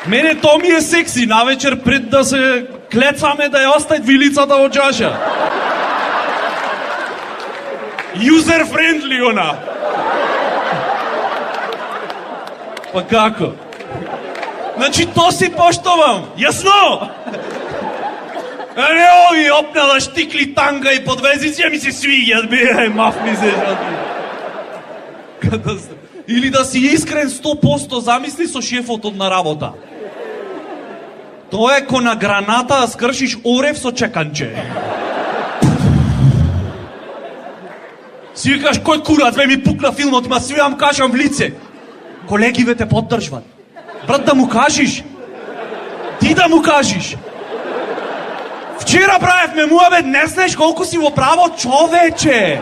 Мене то ми е секси, навечер пред да се клецаме да ја остави вилицата во чаша. User friendly она. Па како? Значи то си поштовам, јасно? А не ови опнала штикли танга и подвезици, ми се свиѓат, бе, маф ми се жадни. Или да си искрен 100%, замисли со шефот на работа. Тоа е ко на граната да скршиш орев со чеканче. Си викаш, кој курац ме ми пукна филмот, ма си вам кажам в лице. Колегиве те поддржват. Брат, да му кажиш. Ти да му кажиш. Вчера правевме муабет, не знаеш колку си во право, човече.